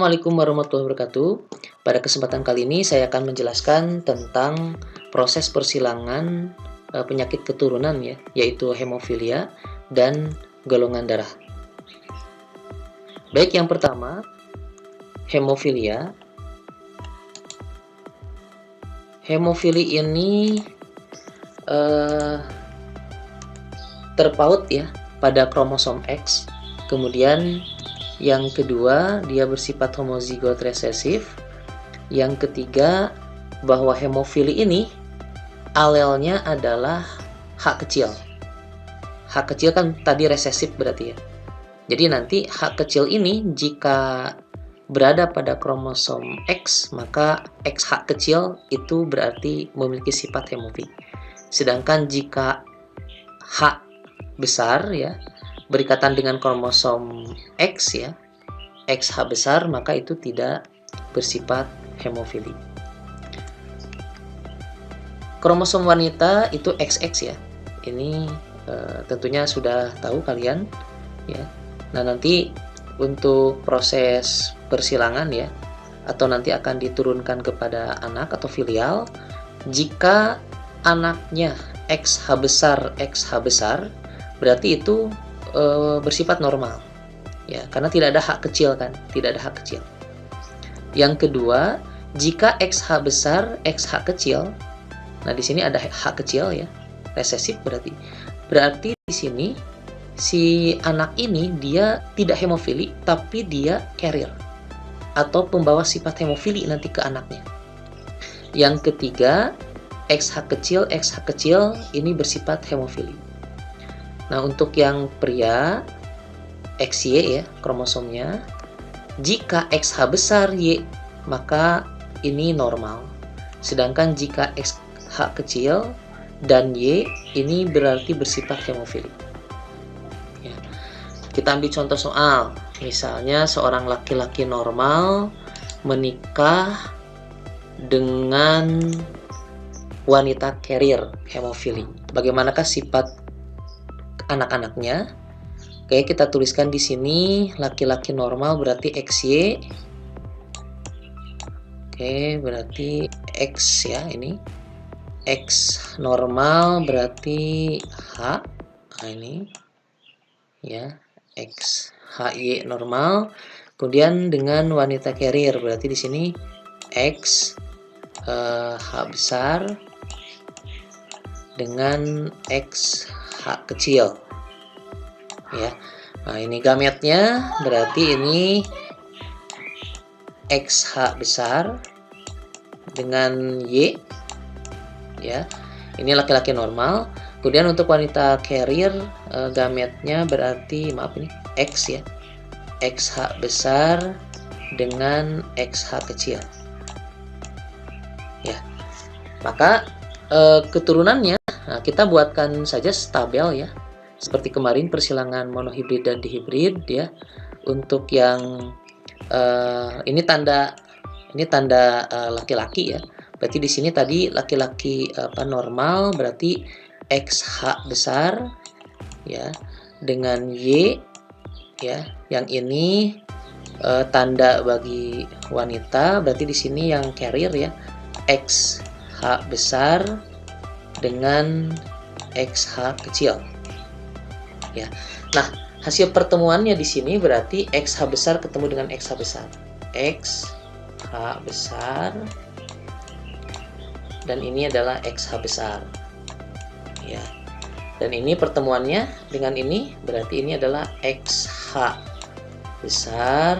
Assalamualaikum warahmatullahi wabarakatuh. Pada kesempatan kali ini saya akan menjelaskan tentang proses persilangan penyakit keturunan ya, yaitu hemofilia dan golongan darah. Baik, yang pertama, hemofilia. Hemofili ini terpaut ya pada kromosom X. Kemudian yang kedua, dia bersifat homozigot resesif. Yang ketiga, bahwa hemofili ini alelnya adalah H kecil. H kecil kan tadi resesif berarti ya. Jadi nanti H kecil ini jika berada pada kromosom X, maka XH kecil itu berarti memiliki sifat hemofili. Sedangkan jika H besar ya, berikatan dengan kromosom X ya, XH besar, maka itu tidak bersifat hemofili. Kromosom wanita itu XX ya. Ini tentunya sudah tahu kalian ya. Nah, nanti untuk proses persilangan ya, atau nanti akan diturunkan kepada anak atau filial, jika anaknya XH besar, berarti itu bersifat normal ya, karena tidak ada H kecil kan, tidak ada H kecil. Yang kedua, jika XH besar, XH kecil, nah di sini ada H kecil ya, resesif berarti di sini si anak ini dia tidak hemofili, tapi dia carrier atau pembawa sifat hemofili nanti ke anaknya. Yang ketiga, XH kecil ini bersifat hemofili. Nah, untuk yang pria, XY ya kromosomnya, jika XH besar Y, maka ini normal. Sedangkan jika XH kecil dan Y, ini berarti bersifat hemofili. Ya. Kita ambil contoh soal, misalnya seorang laki-laki normal menikah dengan wanita carrier hemofili. Bagaimanakah sifat anak-anaknya? Oke, kita tuliskan di sini laki-laki normal berarti XY. Oke, berarti X ya, ini X normal berarti H. Nah, ini ya, X HY normal. Kemudian dengan wanita carrier berarti di sini X H besar dengan XH kecil ya. Nah, ini gametnya berarti ini XH besar dengan Y ya. Ini laki-laki normal. Kemudian untuk wanita carrier gametnya berarti ini X ya. XH besar dengan XH kecil. Ya. Maka keturunannya, nah, kita buatkan saja tabel ya, seperti kemarin persilangan monohibrid dan dihibrid ya. Untuk yang ini tanda laki-laki ya, berarti di sini tadi laki-laki normal berarti XH besar ya dengan Y ya. Yang ini tanda bagi wanita berarti di sini yang carrier ya, XH besar dengan XH kecil ya. Nah, hasil pertemuannya di sini berarti XH besar ketemu dengan XH besar, XH besar, dan ini adalah XH besar ya. Dan ini pertemuannya dengan ini berarti ini adalah XH besar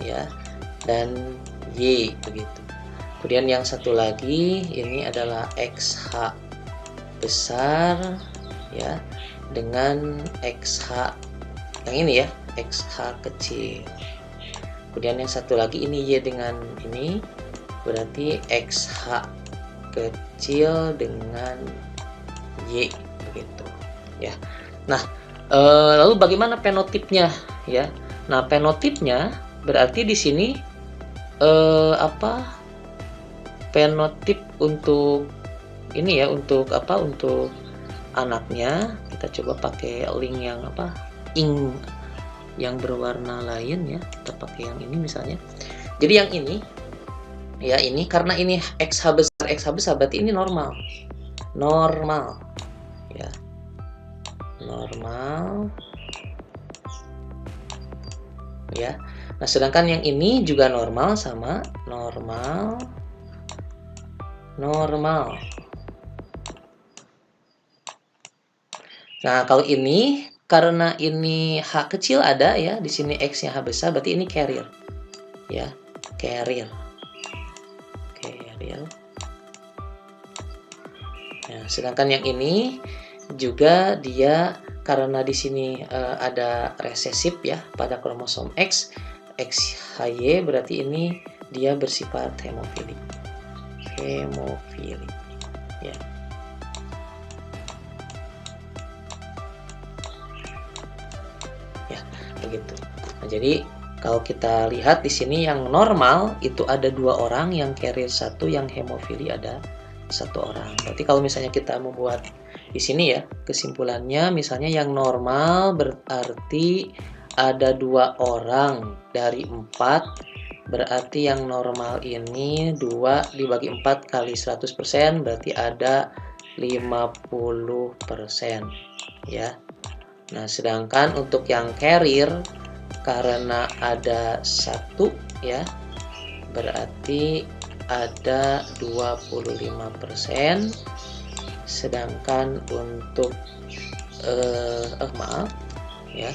ya, dan Y begitu. Kemudian yang satu lagi ini adalah XH besar ya dengan XH yang ini ya, XH kecil. Kemudian yang satu lagi ini Y dengan ini berarti XH kecil dengan Y begitu ya. Nah, lalu bagaimana fenotipnya ya? Nah, fenotipnya berarti di sini fenotip untuk ini ya, untuk anaknya. Kita coba pakai link yang yang berwarna lain ya. Kita pakai yang ini misalnya. Jadi yang ini ya, ini karena ini XH besar berarti ini normal. Normal ya. Normal ya. Nah, sedangkan yang ini juga normal, sama normal. Nah, kalau ini karena ini H kecil ada ya, di sini X-nya H besar, berarti ini carrier. Ya, carrier. Nah, sedangkan yang ini juga dia karena di sini ada resesif ya pada kromosom X, XHY, berarti ini dia bersifat hemofili. Ya. Ya, begitu. Nah, jadi kalau kita lihat di sini yang normal itu ada 2 orang, yang carrier 1, yang hemofili ada 1 orang. Berarti kalau misalnya kita membuat di sini ya, kesimpulannya misalnya yang normal berarti ada 2 orang dari 4, berarti yang normal ini 2 dibagi 4 kali 100%, berarti ada 50% ya. Nah, sedangkan untuk yang carrier karena ada 1 ya, berarti ada 25%. Sedangkan untuk maaf ya,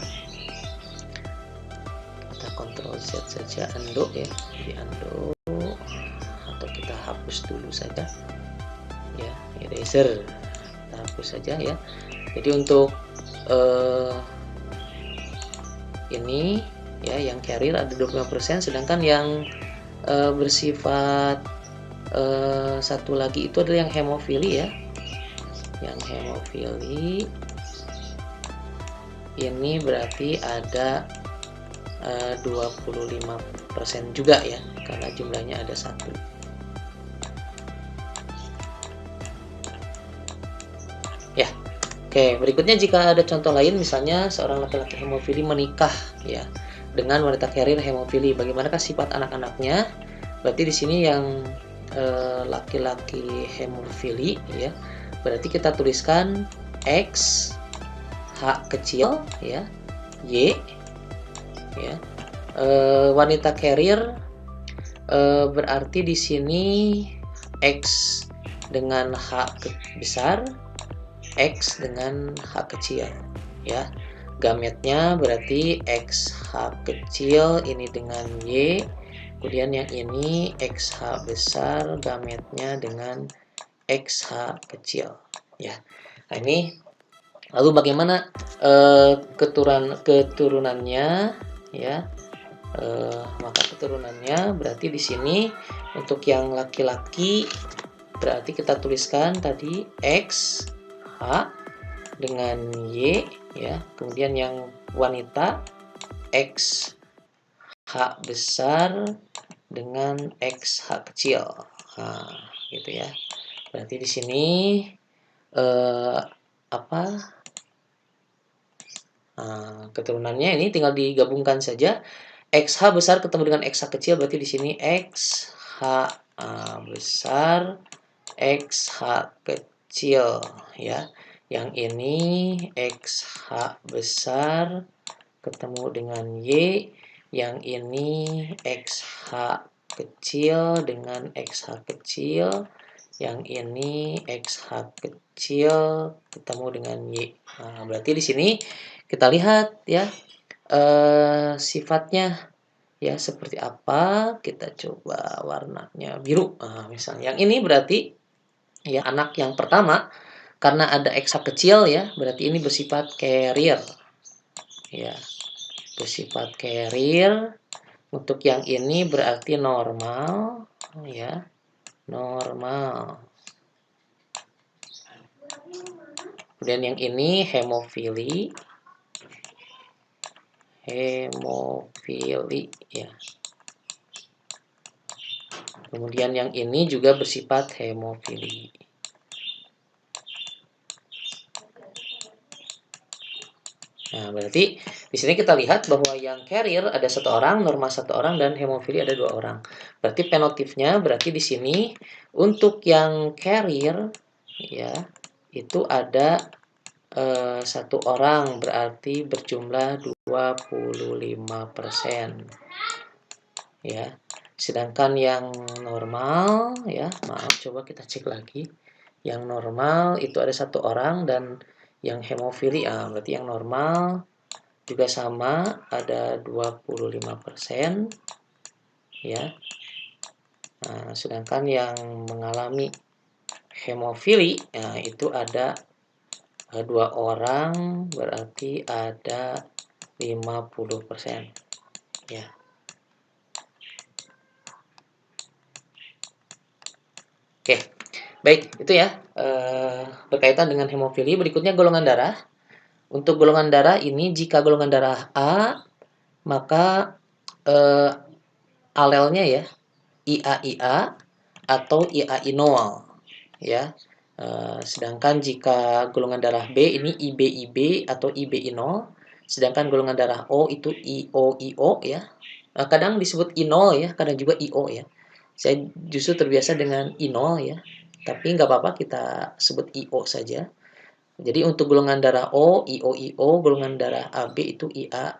kita Ctrl Z saja, undo ya, di undo atau kita hapus dulu saja ya, eraser, kita hapus saja ya. Jadi untuk ini ya, yang carrier ada 25%, sedangkan yang bersifat satu lagi itu adalah yang hemofili ya. Yang hemofili ini berarti ada 25% juga ya, karena jumlahnya ada 1. Ya. Oke, berikutnya jika ada contoh lain, misalnya seorang laki-laki hemofili menikah ya dengan wanita carrier hemofili, bagaimanakah sifat anak-anaknya? Berarti di sini yang laki-laki hemofili ya, berarti kita tuliskan X H kecil ya, Y ya. Wanita carrier berarti di sini X dengan H besar, X dengan H kecil ya. Gametnya berarti XH kecil ini dengan Y, kemudian yang ini XH besar, gametnya dengan XH kecil ya. Nah, ini lalu bagaimana keturunannya ya. Maka keturunannya berarti di sini untuk yang laki-laki berarti kita tuliskan tadi X H dengan Y ya, kemudian yang wanita X H besar dengan X H kecil. Nah, gitu ya. Berarti di sini keturunannya ini tinggal digabungkan saja. XH besar ketemu dengan XH kecil, berarti di sini XH besar, XH kecil ya. Yang ini XH besar ketemu dengan Y, yang ini XH kecil dengan XH kecil, yang ini XH kecil ketemu dengan Y. Nah, berarti di sini kita lihat ya sifatnya ya seperti apa. Kita coba warnanya biru. Nah, misalnya yang ini berarti ya anak yang pertama, karena ada XH kecil ya, berarti ini bersifat carrier ya, bersifat carrier. Untuk yang ini berarti normal ya, normal. Kemudian yang ini hemofili ya. Kemudian yang ini juga bersifat hemofili. Nah, berarti Di sini kita lihat bahwa yang carrier ada 1 orang, normal 1 orang, dan hemofili ada 2 orang. Berarti penotipnya berarti di sini untuk yang carrier ya, itu ada 1 orang, berarti berjumlah 25% ya. Sedangkan yang normal ya, maaf coba kita cek lagi. Yang normal itu ada 1 orang, dan yang hemofili berarti yang normal juga sama, ada 25% ya. Nah, sedangkan yang mengalami hemofili itu ada 2 orang, berarti ada 50% ya. Oke, baik itu ya berkaitan dengan hemofili. Berikutnya golongan darah. Untuk golongan darah ini, jika golongan darah A, maka alelnya ya IA-IA atau IA-I0 ya. Sedangkan jika golongan darah B ini IB-IB atau IB-I0, sedangkan golongan darah O itu IO-IO ya. Kadang disebut I0 ya, kadang juga IO ya. Saya justru terbiasa dengan I0 ya, tapi nggak apa-apa kita sebut IO saja. Jadi untuk golongan darah O, IO-IO, golongan darah AB itu IA,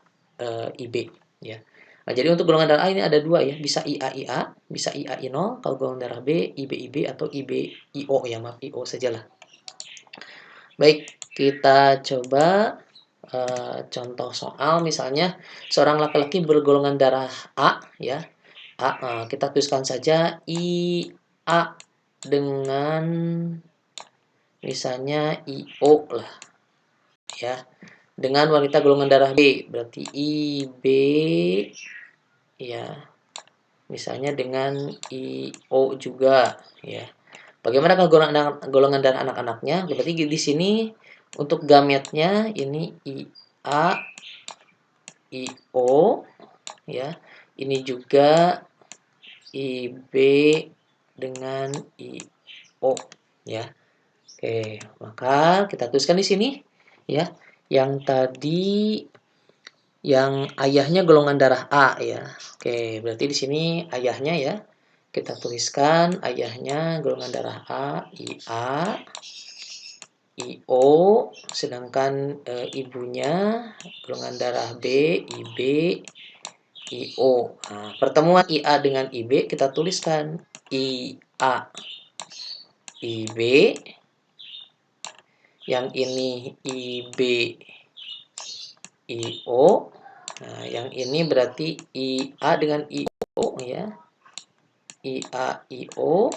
IB ya. Nah, jadi untuk golongan darah A ini ada 2 ya, bisa IA-IA, bisa IA-I0, kalau golongan darah B, IB-IB atau IB-IO ya, maaf IO sajalah. Baik, kita coba contoh soal, misalnya seorang laki-laki bergolongan darah A ya. Kita tuliskan saja IA dengan misalnya IO lah ya. Dengan wanita golongan darah B, berarti IB ya. Misalnya dengan IO juga ya. Bagaimana kalau golongan darah anak-anaknya? Berarti di sini untuk gametnya ini IA, IO ya. Ini juga IB dengan IO ya. Oke, maka kita tuliskan di sini ya. Yang tadi yang ayahnya golongan darah A ya. Oke, berarti di sini ayahnya ya. Kita tuliskan ayahnya golongan darah A, IA, IO, sedangkan ibunya golongan darah B, IB, IO. Nah, pertemuan IA dengan IB kita tuliskan IA, IB, yang ini IB, IO. Nah, yang ini berarti IA dengan IO ya. IA, IO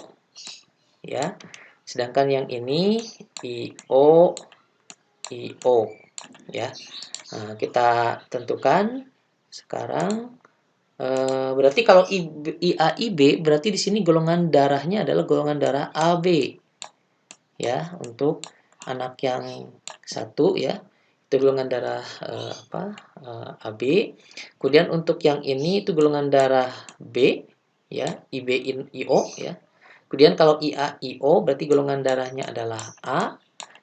ya. Sedangkan yang ini IO, IO ya. Nah, kita tentukan sekarang. Berarti kalau IA, IB berarti di sini golongan darahnya adalah golongan darah AB ya, untuk anak yang satu ya. Itu golongan darah AB. Kemudian untuk yang ini itu golongan darah B ya, IB, IO ya. Kemudian kalau IA, IO berarti golongan darahnya adalah A.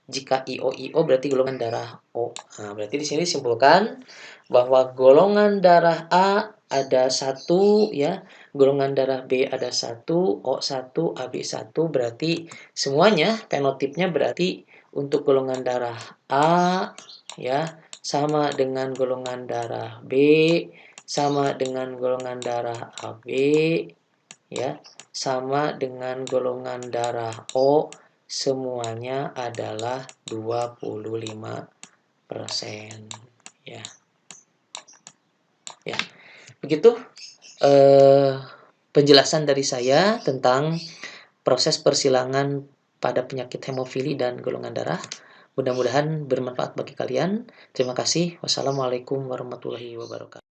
Jika IO, IO berarti golongan darah O. Nah, berarti di sini disimpulkan bahwa golongan darah A ada 1 ya, golongan darah B ada 1, O1, AB1, berarti semuanya fenotipnya berarti untuk golongan darah A ya sama dengan golongan darah B, sama dengan golongan darah AB ya, sama dengan golongan darah O, semuanya adalah 25% ya. Ya. Begitu penjelasan dari saya tentang proses persilangan pada penyakit hemofili dan golongan darah. Mudah-mudahan bermanfaat bagi kalian. Terima kasih. Wassalamualaikum warahmatullahi wabarakatuh.